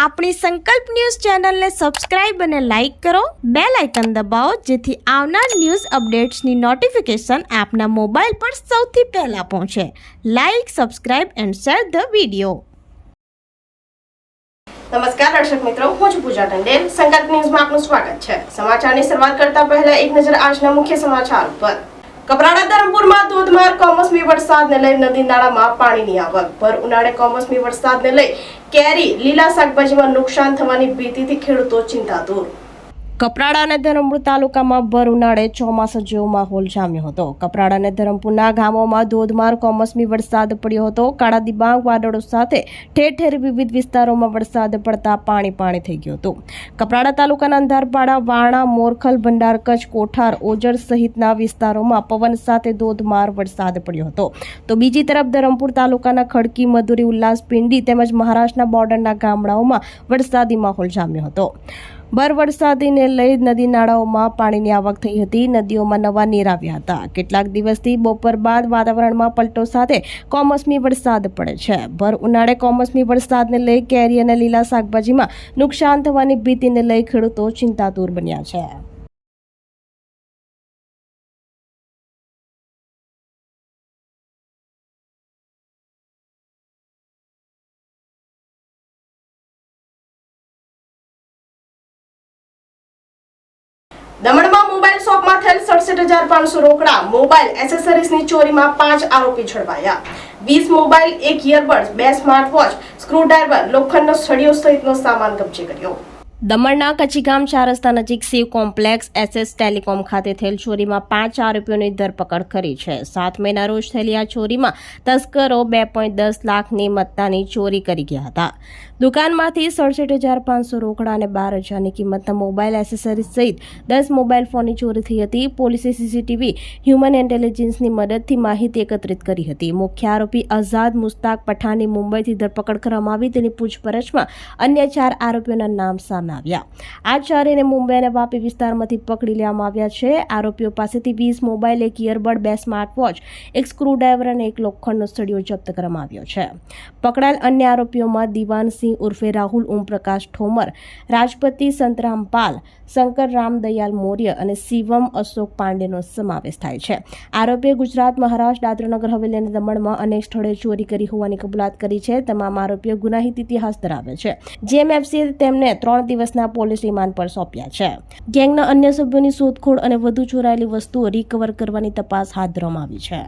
આપણી સંકલ્પ ન્યૂઝ ચેનલને સબસ્ક્રાઇબ અને લાઇક કરો, બેલ આઇકન દબાવો જેથી આવનાર ન્યૂઝ અપડેટ્સની નોટિફિકેશન આપના મોબાઈલ પર સૌથી પહેલા પહોંચે. Like, subscribe and share the video. નમસ્કાર દર્શક મિત્રો, હું છું પૂજા ટંડેલ. સંકલ્પ ન્યૂઝમાં આપનું સ્વાગત છે. સમાચારની શરૂઆત કરતા પહેલા એક નજર આજના મુખ્ય સમાચાર પર. કપરાડા ધરમપુરમાં ધોધમાર કમોસમી વરસાદને લઈ નદી નાળામાં પાણીની આવક. ભર ઉનાળે કમોસમી વરસાદને લઈ કેરી, લીલા શાકભાજીમાં નુકસાન થવાની ભીતિથી ખેડૂતો ચિંતાતુર. કપરાડા અને ધરમપુર તાલુકામાં ભર ઉનાળે ચોમાસા જેવો માહોલ જામ્યો હતો. કપરાડા અને ધરમપુરના ગામોમાં ધોધમાર કમોસમી વરસાદ પડ્યો હતો. કાળા દિબાંગ વાદળો સાથે ઠેર ઠેર વિવિધ વિસ્તારોમાં વરસાદ પડતા પાણી થઈ ગયું હતું. કપરાડા તાલુકાના અંધારપાડા, વારણા, મોરખલ, ભંડાર કચ્છ, કોઠાર, ઓજર સહિતના વિસ્તારોમાં પવન સાથે ધોધમાર વરસાદ પડ્યો હતો. તો બીજી તરફ ધરમપુર તાલુકાના ખડકી, મધુરી, ઉલ્લાસ, પિંડી તેમજ મહારાષ્ટ્રના બોર્ડરના ગામડાઓમાં વરસાદી માહોલ જામ્યો હતો. ભર વરસાદને લઈ નદી નાળાઓમાં પાણીની આવક થઈ હતી. નદીઓમાં નવા નીર આવ્યા હતા. કેટલાક દિવસથી બપોર બાદ વાતાવરણમાં પલટો સાથે કમોસમી વરસાદ પડે છે. ભર ઉનાળે કમોસમી વરસાદને લઈ કેરી અને લીલા શાકભાજીમાં નુકસાન થવાની ભીતિને લઈ ખેડૂતો ચિંતાતુર બન્યા છે. દમણમાં મોબાઈલ શોપમાં થયેલ 67,500 રોકડા, મોબાઈલ એસેસરીઝની ચોરીમાં 5 આરોપી ઝડપાયા. 20 mobile, 1 earbuds, 2 smart watch, screwdriver, લોખંડનો સળિયો સહિતનો સામાન કબજે કર્યો. દમણના કચીગામ 4 રસ્તા નજીક શિવ કોમ્પ્લેક્સ એસએસ ટેલિકોમ ખાતે થયેલ ચોરીમાં 5 આરોપીઓની ધરપકડ કરી છે. 7 મેના રોજ થયેલી આ ચોરીમાં તસ્કરો 2.10 લાખની મત્તાની ચોરી કરી ગયા હતા. દુકાનમાંથી 67,500 રોકડા અને 12,000ની કિંમતના મોબાઈલ એસેસરીઝ સહિત 10 મોબાઈલ ફોનની ચોરી થઈ હતી. પોલીસે સીસીટીવી, હ્યુમન ઇન્ટેલિજન્સની મદદથી માહિતી એકત્રિત કરી હતી. મુખ્ય આરોપી આઝાદ મુસ્તાક પઠાણની મુંબઈથી ધરપકડ કરવામાં આવી. તેની પૂછપરછમાં અન્ય 4 આરોપીઓના નામ સામે આવ્યા. આ ચારેયને મુંબઈ અને વાપી વિસ્તારમાંથી પકડી લેવામાં આવ્યા છે. આરોપીઓ પાસેથી 20 mobile, 1 earbud, 2 smart watch, 1 screwdriver અને 1 લોખંડનો સળિયો જપ્ત કરવામાં આવ્યો છે. પકડાયેલ અન્ય આરોપીઓમાં દિવાનસિંહ ઉર્ફે રાહુલ ઓમપ્રકાશ ઠોમર, રાજપતિ સંતરામ પાલ, શંકર રામદયાલ મૌર્ય અને શિવમ અશોક પાંડેનો સમાવેશ થાય છે. આરોપીએ ગુજરાત, મહારાષ્ટ્ર, દાદરાનગર હવેલી અને દમણમાં અનેક સ્થળોએ ચોરી કરી હોવાની કબૂલાત કરી છે. તમામ આરોપીઓ ગુનાહિત ઇતિહાસ ધરાવે છે. જેએમએફસીએ તેમને 3 દિવસના પોલીસ રિમાન્ડ પર સોંપ્યા છે. ગેંગના અન્ય સભ્યોની શોધખોળ અને વધુ ચોરાયેલી વસ્તુઓ રિકવર કરવાની તપાસ હાથ ધરવામાં આવી છે.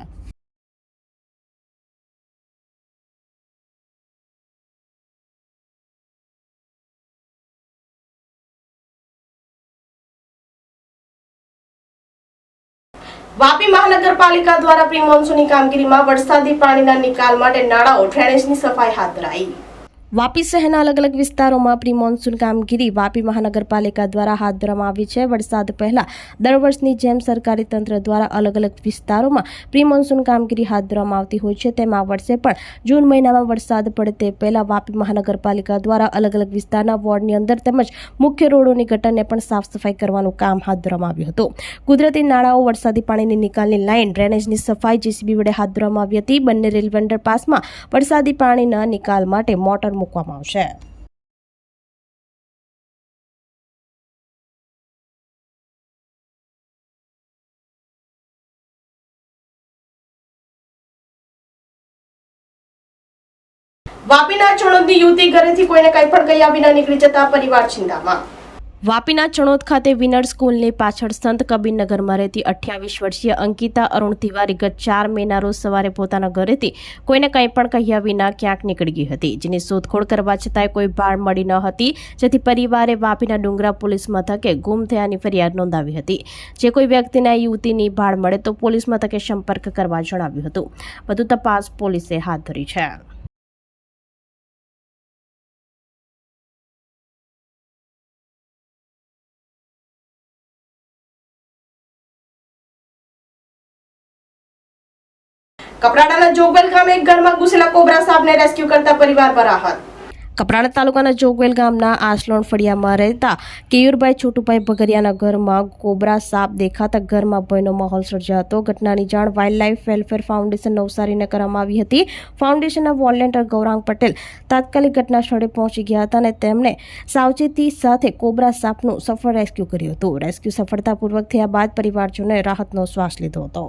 વાપી મહાનગરપાલિકા દ્વારા પ્રી મોન્સૂનની કામગીરીમાં વરસાદી પાણીના નિકાલ માટે નાળાઓ, ડ્રેનેજની સફાઈ હાથ ધરાઈ. વાપી શહેરના અલગ અલગ વિસ્તારોમાં પ્રી મોન્સૂન કામગીરી વાપી મહાનગરપાલિકા દ્વારા હાથ ધરવામાં આવી છે. વરસાદ પહેલા દર વર્ષની જેમ સરકારી તંત્ર દ્વારા અલગ અલગ વિસ્તારોમાં પ્રી મોન્સૂન કામગીરી હાથ ધરવામાં આવતી હોય છે. તેમાં આ વર્ષે પણ જૂન મહિનામાં વરસાદ પડે તે પહેલા વાપી મહાનગરપાલિકા દ્વારા અલગ અલગ વિસ્તારના વોર્ડની અંદર તેમજ મુખ્ય રોડોની ગટરને પણ સાફ સફાઈ કરવાનું કામ હાથ ધરવામાં આવ્યું હતું. કુદરતી નાળાઓ, વરસાદી પાણીની નિકાલની લાઇન, ડ્રેનેજની સફાઈ જેસીબી વડે હાથ ધરવામાં આવી હતી. બંને રેલવે અંડરપાસમાં વરસાદી પાણીના નિકાલ માટે મોટર મૂકવામાં આવશે. વાપીના ચણોદની યુવતી ઘરેથી કોઈને કંઈ પણ કહ્યા વિના નીકળી જતા પરિવાર ચિંતામાં. વાપીના ચણોદ ખાતે વિનર સ્કૂલની પાછળ સંત કબીરનગરમાં રહેતી 28 વર્ષીય અંકિતા અરુણ તિવારી ગત 4 મેના રોજ સવારે પોતાના ઘરેથી કોઈને કંઈ પણ કહ્યા વિના ક્યાંક નીકળી ગઈ હતી. જેની શોધખોળ કરવા છતાંય કોઈ ભાળ મળી ન હતી. જેથી પરિવારે વાપીના ડુંગરા પોલીસ મથકે ગુમ થયાની ફરિયાદ નોંધાવી હતી. જે કોઈ વ્યક્તિને આ યુવતીની ભાળ મળે તો પોલીસ મથકે સંપર્ક કરવા જણાવ્યું હતું. વધુ તપાસ પોલીસે હાથ ધરી છે. કપરાડાના જોગબેલ ગામે એક ઘરમાં ઘૂસેલા કોબરા સાપને રેસ્ક્યુ કરતા પરિવાર પર રાહત. કપરાણા તાલુકાના જોગવેલ ગામના આસલોણ ફળિયામાં રહેતા કેયુરભાઈ છોટુભાઈ ભગરિયાના ઘરમાં કોબરા સાપ દેખાતા ઘરમાં ભયનો માહોલ સર્જાયો હતો. ઘટનાની જાણ વાઇલ્ડ લાઇફ વેલફેર ફાઉન્ડેશન નવસારીને કરવામાં આવી હતી. ફાઉન્ડેશનના વોલેન્ટિયર ગૌરાંગ પટેલ તાત્કાલિક ઘટના સ્થળે પહોંચી ગયા હતા અને તેમણે સાવચેતી સાથે કોબરા સાપનું સફળ રેસ્ક્યુ કર્યું હતું. રેસ્ક્યુ સફળતાપૂર્વક થયા બાદ પરિવારજનોએ રાહતનો શ્વાસ લીધો હતો.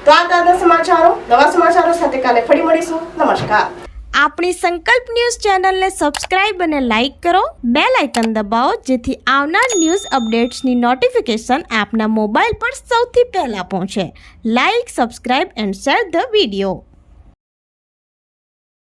તો આ તાજા સમાચારો નવા સમાચારો સાથે કાલે ફરી મળીશું. નમસ્કાર. આપણી સંકલ્પ ન્યૂઝ ચેનલને સબસ્ક્રાઇબ અને લાઇક કરો. બેલ આઇકન દબાવો જેથી આવનાર ન્યૂઝ અપડેટ્સની નોટિફિકેશન આપના મોબાઈલ પર સૌથી પહેલા પહોંચે. Like, subscribe and share the video.